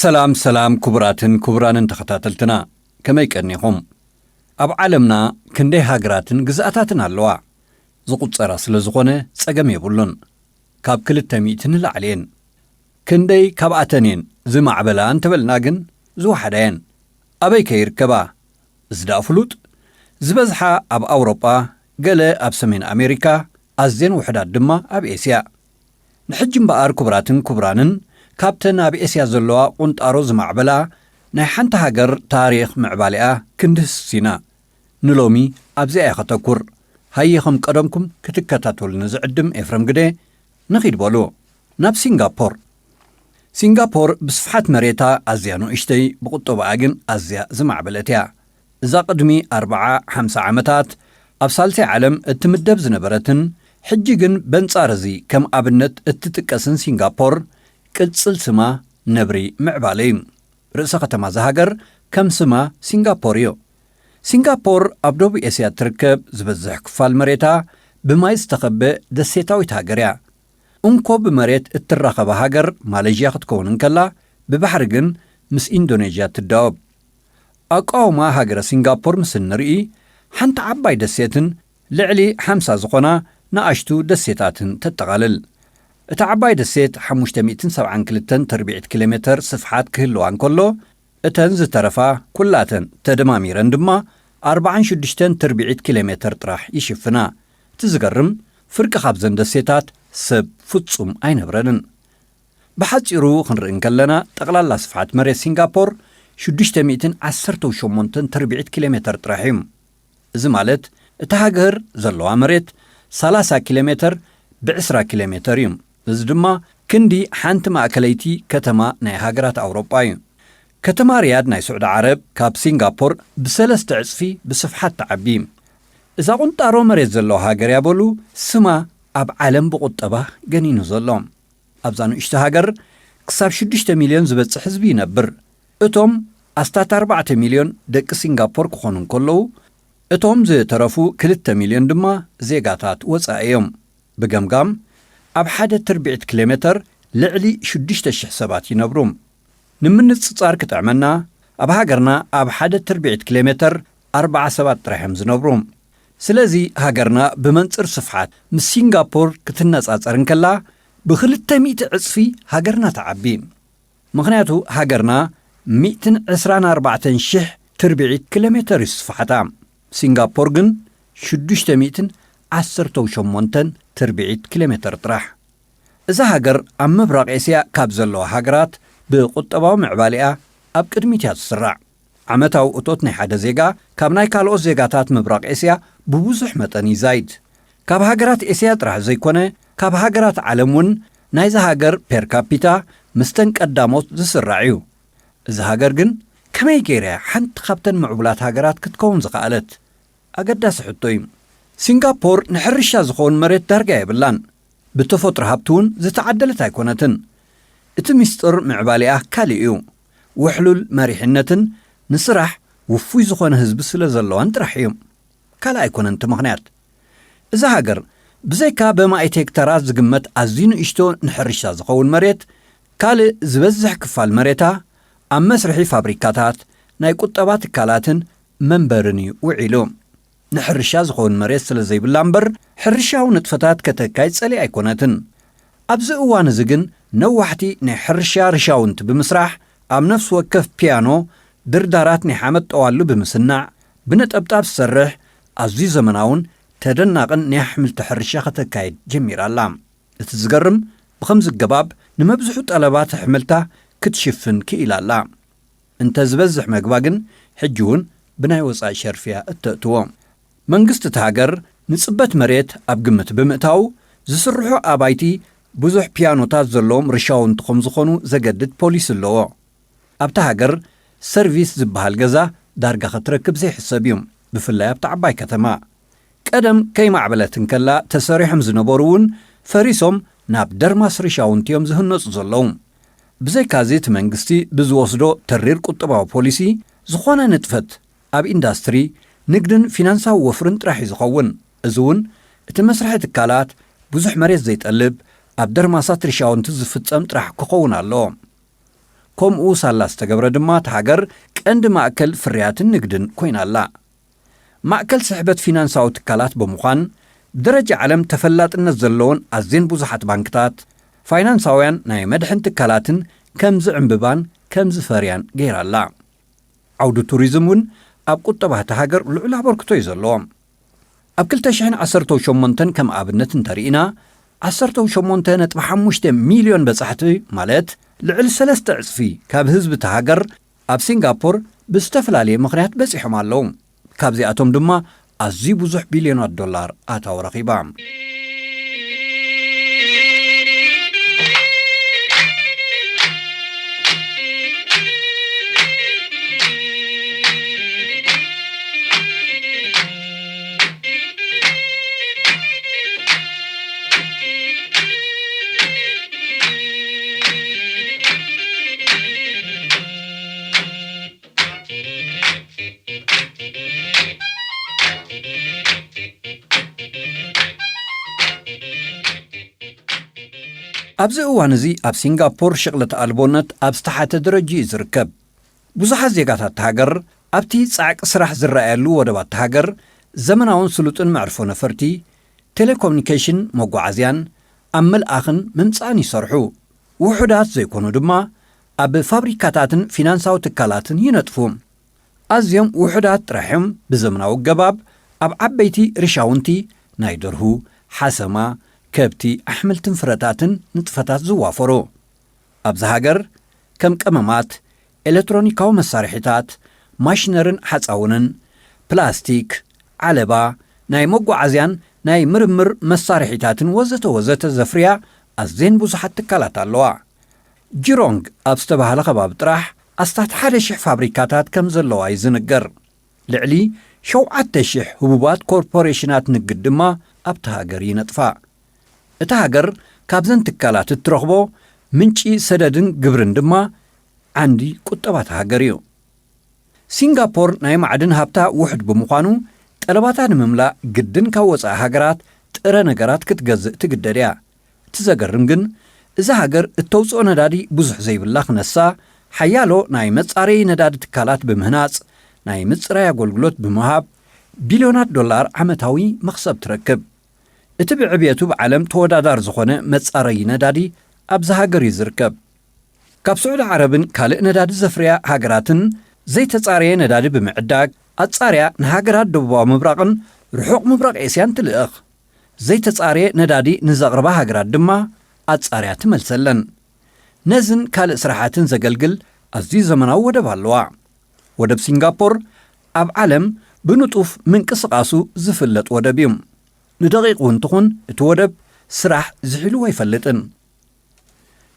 سلام كبران تختاتلتنا كما يكنيهم أب عالمنا كندي هاجراتن جزءاتنا اللواء زقط سراس لزخونة سجم يبولن كاب كل التميتن العلين كندي كاب عتنين زي معبلان تبلناجن زو حدين أبي كير كبا زدا فلوت زبزحة أب أوروبا قال أب سمين أمريكا أزين وحدات دما أب إسيا نحجم بقار كبرانن كابتن أبي إسيا زلوا قنت أروز معبلا نحنت هاجر تاريخ معبالئة كندس سينا نلومي أبزي أخطاكور هايخم قدمكم كتكتاتول نزعدم إفرم قدي نخيد بولو ناب سنغابور بصفحات مريتا أزيانو إشتي بقطو باقن أزيا زمعبلتيا إذا قدمي 4-5 عامتات أبسالتي عالم التمدب زنبرتن حجيقن بنصارزي كم أبنت التتكسن سنغابور كتسل سما نبري معبالين رئيسة ختما زهاجر كم سما سنغابوريو سنغابور أبدو بإسيا تركب زبزح كفال مريتا بما يستخبى دسيتاوي تهاجريا انكو بمريت التراخب هاجر ماليزيا تكون انكلا ببحرقن مس اندونيسيا تداوب اقاو ما هاجر سنغابور مسن رئي حنت عباي دسيتن لعلي 5 زقنا ناشتو دسيتاتن تتغالل اتعباي دسيت 572 تربيع كيلومتر صفحات كهلوان كله اتنز ترفا كلاتن تدمامي رندما 46 تربيع كيلومتر طرح يشفنا تزقرم فرق خابزن دسيتات سب فتصم أين بردن بحجرو خنرئن كلنا تقلال صفحات مريت سنغابور شدشتميتن 18 تربيع كيلومتر طرحيم زمالت اتهاجر زلوا مريت 30 كيلومتر ب10 كيلومتر يوم زدما كندي حانت ماكليتي كتما ناي هاجرات أوروباي كتما رياض ناي سعود عرب كاب سنغابور بسلس تعصفي بصفحات تعبيم إذا قنت أرو مريت زلوا هاجر يابولو سما أب عالم بقطبة جنينو زلهم أبزانو اشتهاجر كساب 6 مليون زبط حزبي نبر اتوم أستات 4 مليون دك سنغابور كخونن كلو اتوم زي ترفو 3 مليون دما زيغاتات وصايم بجمجام أب حدا تربيع كيلومتر لعلي 6 حسابات ينبروم نمن تصار كتعملنا أب هاجرنا أب حدا تربيع كيلومتر 4 سبات رحم زنبروم سلازي هاجرنا بمنصر صفحات من سنغابور كتنصاصر انكلا بخلت 100 عصفي هاجرنا تعبين مغنياتو هاجرنا 124 شح تربيع كيلومتر صفحتا سنغابور جن 618 تربيع كيلومتر طرح إذا هاجر أم مبرق إسيا كابزلو هاجرات بقطباو معبالئة أب قدميتها تسرع عمتاو أتوتني حدا زيغا كابناي كالو زيغاتات مبرق إسيا ببوزح متاني زايد كاب هاجرات إسيا طرح زيكونه كاب هاجرات عالمون نايزا هاجر بير كابيتا مستنك قداموت زسرعيو إذا هاجر جن كما يجيريا حنت خابتن معبولات هاجرات كتكون زقالت أقداس حطويم سنغابور نحرشا زخون مريت دارجا يبلان بتفطر هابتون زتعدلت هايكونتن اتمستر معبالياه كاليو وحلول مريحنتن نسرح وفوي زخون هزب سلزلوان ترحيوم كالا يكون انت مغنيات إذا هاجر بزيكا بما هكتارات زقمت أزينو إشتو نحرشا زخون مريت كالي زبزح كفال مريتا أم مسرحي فابريكاتات ناي قطبات كالاتن منبرني وعيلوم نحرشا زخون مريت سلزي باللامبر حرشا ونطفتات كتكايت سالي أيكوناتن أبزي اوان زقن نوحتي نحرشا رشاونت بمسرح أم نفس وكف بيانو دردارات نحامت أوالو بمسنع بنت أبطاب سرح أزي زمناون تدناقن نحمل تحرشا كتكايت جمير اللام تتزقرم بخمز القباب نمبزحو طلبات حملتا كتشفن كإلى اللام انت زبزح مقباقن حجون بناي وصاي شرفيا التأتوام منقست تهاجر نصبت مريت أبقمت بمئتاو زسرحو آبايتي بزح بيانوتات زلوم رشاون تقوم زخونو زقدد بوليس اللو أبتهاجر سيرفيس زبهال جزا دارجا خطركب زي حسابيوم بفلايا بتعباي كتما قدم كي معبلتن كلا تساريحم زنبورون فريسوم ناب درماس رشاون تيوم زهنوص زلوم بزي كازيت منقستي بزوصدو ترير قطباو بوليسي زخوانا نتفت أب إنداستري نقدن فينانسا وفرن تراحي زخون ازون اتمسرحة الكالات بزح مريز زيت قلب أب درماسات رشاون تزفت سمت راح كخون اللوم ከምኡ ሳላ ዝተገብረ ድማ ተሃገር ቀንዲ ማእከል ፍርያትን ንግድን ኮይናላ ማእከል ስሕበት ፊናንሳዊ ትካላት ብምዃን ደረጃ ዓለም ተፈላጥነት ዘለዎን ኣዝየን ብዙሓት ባንክታት ፋይናንሳውያን ናይ መድሕን ትካላትን ከም ዝዕምብባን ከም ዝፈርያን ገይራላ ዓውዲ ቱሪዝም እውን ኣብ ቁጠባ ተሃገር ልዑል ኣበርክቶ እዩ ዘለዎ ኣብ 2018 ከም ኣብነት እንተሪኢና 18.5 ሚልዮን በጻሕቲ ማለት ልዕል 3 ዕጽፊ ካብ ህዝቢ ተሃገር ኣብ ሲንጋፖር ብዝተፈላለየ ምኽንያት በጺሖም ኣለዉ ካብዚኣቶም ድማ ኣዝዩ ብዙሕ ቢልዮናት ዶላር ኣታው ረኺባ ኣብዚ እዋን እዚ ኣብ ሲንጋፖር ሽቕለተ ኣልቦነት ኣብ ዝተሓተ ደረጃ እዩ ዝርከብ ብዙሓት ዜጋታት ተሃገር ኣብቲ ጻዕቂ ስራሕ ዝረኣየሉ ወደባት ተሃገር ዘመናውን ስሉጥን መዕርፎ ነፈርቲ ቴሌኮሙኒኬሽን መጓዓዝያን ኣብ መልኣኽን ምምጻእን ይሰርሑ ውሑዳት ዘይኮኑ ድማ ኣብ ፋብሪካታትን ፊናንሳዊ ትካላትን ይነጥፉ ኣዝዮም ውሑዳት ጥራሕዮም ብዘመናዊ ገባብ ኣብ ዓበይቲ ርሻውንቲ ናይ ደርሁ ሓሰማ ከብቲ ኣሕምልትን ፍረታትን ንጥፈታት ዝዋፈሩ ኣብዚ ሃገር ከም ቀመማት ኤሌክትሮኒካዊ መሳርሒታት ማሽነርን ሓፃውንን ፕላስቲክ ዓለባ ናይ መጓዓዝያን ናይ ምርምር መሳርሒታትን ወዘተ ወዘተ ዘፍርያ ኣዝየን ብዙሓት ትካላት ኣለዋ ጂሮንግ ኣብ ዝተባህለ ከባቢ ጥራሕ ኣስታት 1,000 ፋብሪካታት ከም ዘለዋ ይዝንገር ልዕሊ 7,000 ህቡባት ኮርፖሬሽናት ንግድ ድማ ኣብቲ ሃገር ይነጥፋ እቲ ሃገር ካብዘን ትካላት እትረኽቦ ምንጪ ሰደድን ግብርን ድማ ዓንዲ ቁጠባት ሃገር እዩ ሲንጋፖር ናይ ማዕድን ሃብታ ውሕድ ብምዃኑ ጠለባታ ንምምላእ ግድን ካብ ወፃኢ ሃገራት ጥረ ነገራት ክትገዝእ ትግደድ እያ እቲ ዘገርም ግን እዚ ሃገር እተውፅኦ ነዳዲ ብዙሕ ዘይብላ ክነሳ ሓያሎ ናይ መጻረዪ ነዳዲ ትካላት ብምህናፅ ናይ ምጽራይ ኣገልግሎት ብምሃብ ቢልዮናት ዶላር ዓመታዊ መኽሰብ ትረክብ እቲ ብዕብየቱ ብዓለም ተወዳዳር ዝኾነ መጻረዪ ነዳዲ ኣብዚ ሃገር እዩ ዝርከብ ካብ ስዑድ ዓረብን ካልእ ነዳዲ ዘፍርያ ሃገራትን ዘይተጻረየ ነዳዲ ብምዕዳግ ኣጻርያ ንሃገራት ደቡባዊ ምብራቕን ርሑቕ ምብራቕ ኤስያን ትልእኽ ዘይተጻረየ ነዳዲ ንዘቕርባ ሃገራት ድማ ኣጻርያ ትመልሰለን ነዝን ካልእ ስራሓትን ዘገልግል ኣዝዩ ዘመናዊ ወደብ ኣለዋ ወደብ ሲንጋፖር ኣብ ዓለም ብንጡፍ ምንቅስቓሱ ዝፍለጥ ወደብ እዩ ንደቂቕ እንትኹን እቲ ወደብ ስራሕ ዝሕሉ ኣይፈልጥን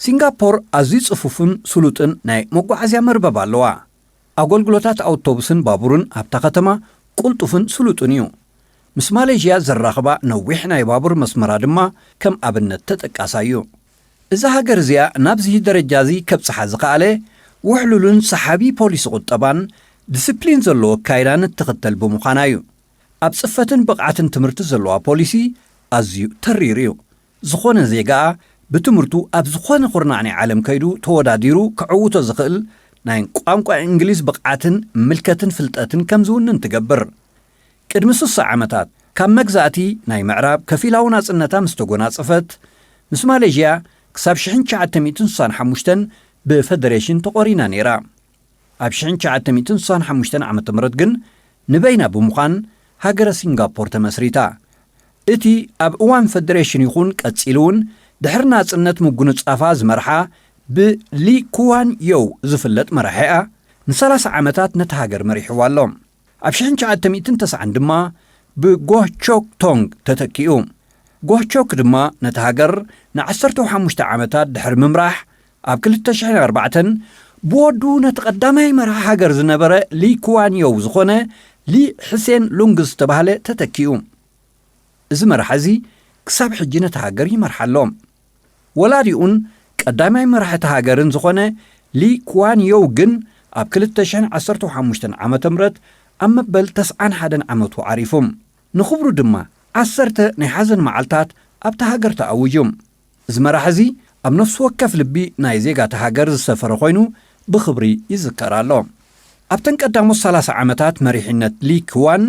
ሲንጋፖር ኣዝዩ ጽፉፍን ስሉጥን ናይ መጓዓዝያ መርበብ ኣለዋ ኣገልግሎታት ኣውቶቡስን ባቡርን ኣብታ ከተማ ቁልጡፍን ስሉጥን እዩ ምስ ማሌዥያ ዘራኽባ ነዊሕ ናይ ባቡር መስመራ ድማ ከም ኣብነት ተጠቃሳ እዩ እዛ ሃገር እዚኣ ናብዚ ደረጃ እዚ ከብጽሓ ዝኸኣለ ውሕሉልን ሰሓቢ ፖሊሲ ቁጠባን ዲስፕሊን ዘለዎ ካይዳን እትኽተል ብምዃና እዩ ኣብ ጽፈትን ብቕዓትን ትምህርቲ ዘለዋ ፖሊሲ ኣዝዩ ተሪር እዩ ዝኾነ ዜጋ ብትምህርቱ ኣብ ዝኾነ ኹርናዕ ናይ ዓለም ከይዱ ተወዳዲሩ ክዕውቶ ዝኽእል ናይ ቋንቋ እንግሊዝ ብቕዓትን ምልከትን ፍልጠትን ከም ዝውንን ትገብር ቅድሚ 60 ዓመታት ካብ መግዛእቲ ናይ ምዕራብ ከፊላዊ ናጽነታ ምስ ተጎናጸፈት ምስ ማሌዥያ ክሳብ 1965 ብፌደሬሽን ተቖሪና ነይራ ኣብ 1965 ዓ.ም ግን ንበይና ብምዃን ሃገረ ሲንጋፖር ተመስሪታ እቲ ኣብ እዋን ፌደሬሽን ይኹን ቀጺሉውን ድሕሪ ናጽነት ምጉንጻፋ ዝመርሓ ብሊ ኩዋን ዮው ዝፍለጥ መራሒኣ ን30 ዓመታት ነቲ ሃገር መሪሕዋ ኣሎ ኣብ 1990 ድማ ብጎህቾክ ቶንግ ተተኪኡ ጎህቾክ ድማ ነቲ ሃገር ን15 ዓመታት ድሕሪ ምምራሕ ኣብ 2004 ብወዱ ነቲ ቀዳማይ መራሒ ሃገር ዝነበረ ሊ ኩዋን ዮው ዝኾነ ሊ ሕሴን ሉንግ ዝተባህለ ተተኪኡ እዚ መራሒ ክሳብ ሕጂ ነቲ ሃገር ይመርሓሎ ወላዲኡን ቀዳማይ መራሒ ሃገርን ዝኾነ ሊ ኩዋን ዮው ግን ኣብ 2015 ዓመተ ምህረት ኣብ መበል 91 ዓመቱ ዓሪፎም ንኽብሩ ድማ 10 ናይ ሓዘን መዓልታት ኣብታ ሃገር ተኣውጆም እዚ መራሒ ኣብ ነፍሱ ወከፍ ልቢ ናይ ዜጋታ ሃገር ዝሰፈረ ኮይኑ ብኽብሪ ይዝከራሎ ኣብተን ቀዳሞት 30 ዓመታት መሪሕነት ሊ ክዋን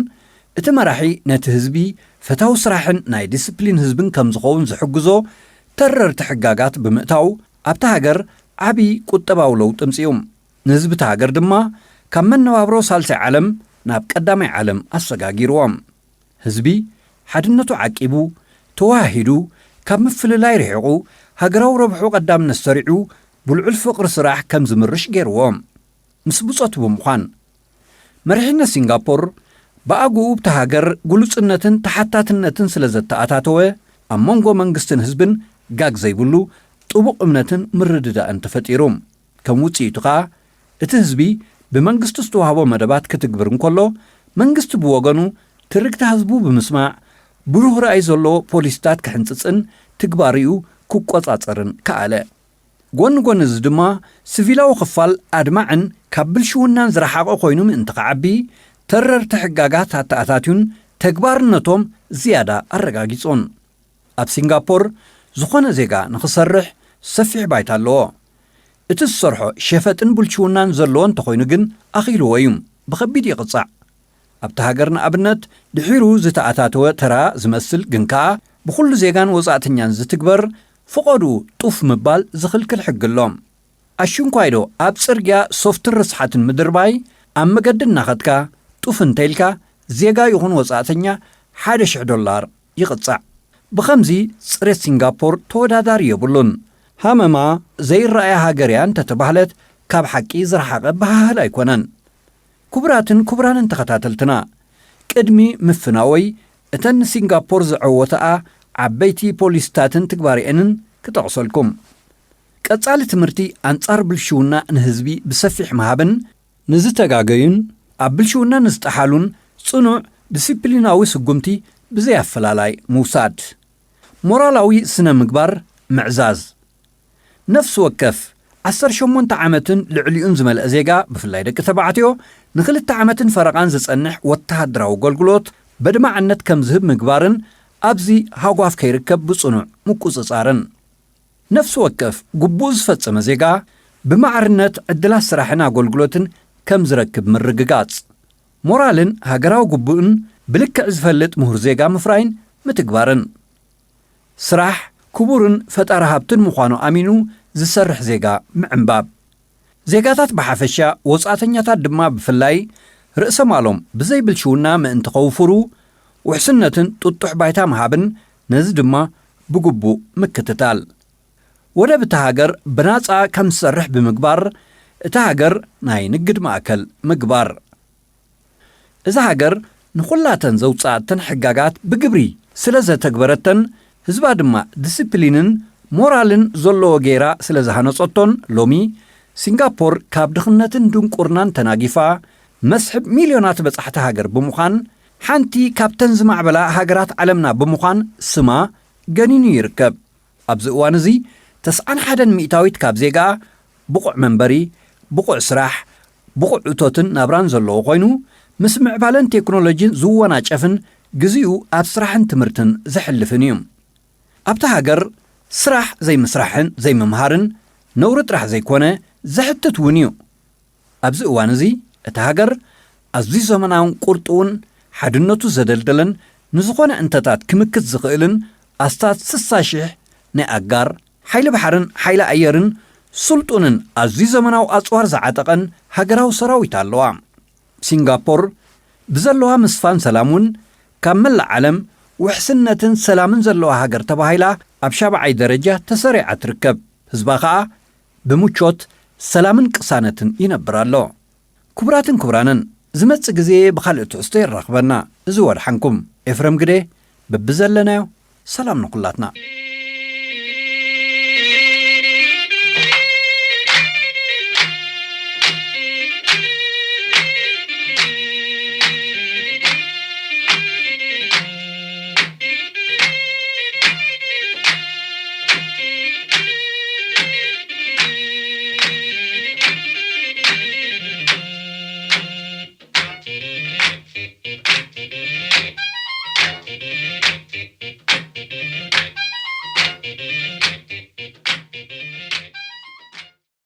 እቲ መራሒ ነቲ ህዝቢ ፈታዊ ስራሕን ናይ ዲስፕሊን ህዝብን ከም ዝኸውን ዝሕግዞ ተረርቲ ሕጋጋት ብምእታው ኣብታ ሃገር ዓቢ ቁጠባዊ ለውጢ ኣምጽኡ ንህዝቢ እታ ሃገር ድማ ካብ መነባብሮ ሳልሳይ ዓለም ናብ ቀዳማይ ዓለም ኣሰጋጊርዎም ህዝቢ ሓድነቱ ዓቂቡ ተዋሂዱ ካብ ምፍልላይ ርሒቑ ሃገራዊ ረብሑ ቀዳምነት ሰሪዑ ብልዑል ፍቕሪ ስራሕ ከም ዝምርሽ ገይርዎም ምስ ብጾት ብምዃን መሪሕነት ሲንጋፖር ብኣግኡ ብታ ሃገር ጉሉጽነትን ተሓታትነትን ስለ ዘተኣታተወ ኣብ መንጎ መንግስትን ህዝብን ጋግ ዘይብሉ ጥቡቕ እምነትን ምርድዳእን ተፈጢሩ ከም ውጽኢቱ ኸኣ እቲ ህዝቢ ብመንግስቲ ዝተዋህቦ መደባት ክትግብር እንከሎ መንግስቲ ብወገኑ ትርግታ ህዝቡ ብምስማዕ ብሩህ ረኣይ ዘለዎ ፖሊስታት ክሕንጽጽን ትግባሪኡ ክቈጻጸርን ከኣለ ጎኒ ጎኒ እዚ ድማ ሲቪላዊ ክፋል ኣድማዕን ካብ ብልሽውናን ዝረሓቐ ኮይኑ ምእንቲ ኸዓቢ ተረርቲ ሕጋጋት ኣተኣታትዩን ተግባርነቶም ዝያዳ ኣረጋጊጾን ኣብ ሲንጋፖር ዝኾነ ዜጋ ንኽሰርሕ ሰፊሕ ባይታ ኣለዎ እቲ ዝሰርሖ ሸፈጥን ብልሽውናን ዘለዎ እንተኾይኑ ግን ኣኺልዎ እዩ ብኸቢድ ይቕጻዕ ኣብቲ ሃገር ንኣብነት ድሒሩ ዝተኣታተወ ተራ ዝመስል ግን ከዓ ብኹሉ ዜጋን ወጻእተኛን ዝትግበር ፍቐዱ ጡፍ ምባል ዝኽልክል ሕጊ ኣሎ ኣሽንኳይዶ ኣብ ጽርግያ ሶፍትን ርስሓትን ምድርባይ ኣብ መገዲ እናኸድካ ጡፍ እንተኢልካ ዜጋ ይኹን ወጻእተኛ $1,000 ይቕጻዕ ብኸምዚ ጽሬት ሲንጋፖር ተወዳዳሪ የብሉን ሃመማ ዘይረኣያ ሃገር እያ እንተተባህለት ካብ ሓቂ ዝረሓቐ ባህል ኣይኮነን ክቡራትን ክቡራንን ተኸታተልትና ቅድሚ ምፍናወይ እተን ሲንጋፖር ዝዕወተኣ ዓበይቲ ፖሊስታትን ትግባሪአንን ክጠቕሰልኩም ቀጻሊ ትምህርቲ ኣንጻር ብልሽውና ንህዝቢ ብሰፊሕ መሃብን ንዝተጋገዩን ኣብ ብልሽውና ንዝጠሓሉን ጽኑዕ ዲስፕሊናዊ ስጉምቲ ብዘይኣፈላላይ ምውሳድ ሞራላዊ ስነ ምግባር ምዕዛዝ ነፍሲ ወከፍ 18 ዓመትን ልዕሊኡን ዝመልአ ዜጋ ብፍላይ ደቂ ተባዕትዮ ን2 ዓመትን ፈረቓን ዝጸንሕ ወተሃደራዊ ኣገልግሎት በድማዕነት ከም ዝህብ ምግባርን ኣብዚ ሃጓፍ ከይርከብ ብጽኑዕ ምቁጽጻርን ነፍሲ ወከፍ ግቡእ ዝፈጸመ ዜጋ ብማዕርነት ዕድላት ስራሕን ኣገልግሎትን ከም ዝረክብ ምርግጋጽ ሞራልን ሃገራዊ ግቡእን ብልክዕ ዝፈልጥ ምሁር ዜጋ ምፍራይን ምትግባርን ስራሕ ክቡርን ፈጣሪ ሃብትን ምዃኑ ኣሚኑ ዝሰርሕ ዜጋ ምዕንባብ ዜጋታት ብሓፈሻ ወጻእተኛታት ድማ ብፍላይ ርእሰ ማሎም ብዘይ ብልሽውና ምእንቲ ኸውፍሩ ውሕስነትን ጡጡሕ ባይታ መሃብን ነዚ ድማ ብግቡእ ምክትታል ወደብ እታ ሃገር ብናጻ ከም ዝሰርሕ ብምግባር እታ ሃገር ናይ ንግድ ማእከል ምግባር እዛ ሃገር ንኹላተን ዘውጻእተን ሕጋጋት ብግብሪ ስለ ዘተግበረተን ህዝባ ድማ ዲስፕሊንን ሞራልን ዘለዎ ጌራ ስለ ዝሃነጸቶን ሎሚ ሲንጋፖር ካብ ድኽነትን ድንቁርናን ተናጊፋ መስሕብ ሚልዮናት በጻሕቲ ሃገር ብምዃን ሓንቲ ካብተን ዝማዕበላ ሃገራት ዓለምና ብምዃን ስማ ገኒኑ ይርከብ ኣብዚ እዋን እዚ 91 ሚእታዊት ካብ ዜጋ ብቑዕ መንበሪ ብቑዕ ስራሕ ብቑዕ እቶትን ናብራን ዘለዎ ኮይኑ ምስ ምዕባለን ቴክኖሎጂን ዝወናጨፍን ግዚኡ ኣብ ስራሕን ትምህርትን ዘሕልፍን እዩ ኣብታ ሃገር ስራሕ ዘይምስራሕን ዘይምምሃርን ነውሪ ጥራሕ ዘይኮነ ዘሕትት እውን እዩ ኣብዚ እዋን እዚ እታ ሃገር ኣዝዩ ዘመናውን ቁርጡውን ሓድነቱ ዘደልደለን ንዝኾነ እንተታት ክምክት ዝኽእልን ኣስታት 60,000 ናይ ኣጋር ሓይሊ ባሕርን ሓይሊ ኣየርን ስልጡንን ኣዝዩ ዘመናዊ ኣጽዋር ዝዓጠቐን ሃገራዊ ሰራዊት ኣለዋ ሲንጋፖር ብዘለዋ ምስፋን ሰላሙን ካብ መላእ ዓለም ውሕስነትን ሰላምን ዘለዋ ሃገር ተባሂላ ኣብ 7ይ ደረጃ ተሰሪዓ ትርከብ ህዝባ ከዓ ብምቾት ሰላምን ቅሳነትን ይነብር ኣሎ ክቡራትን ክቡራንን ዝመጽእ ግዜ ብኻልእ ትሕዝቶ ይራኽበና እዚ ወድሓንኩም ኤፍረም ግደ በብዘለናዮ ሰላም ንኹላትና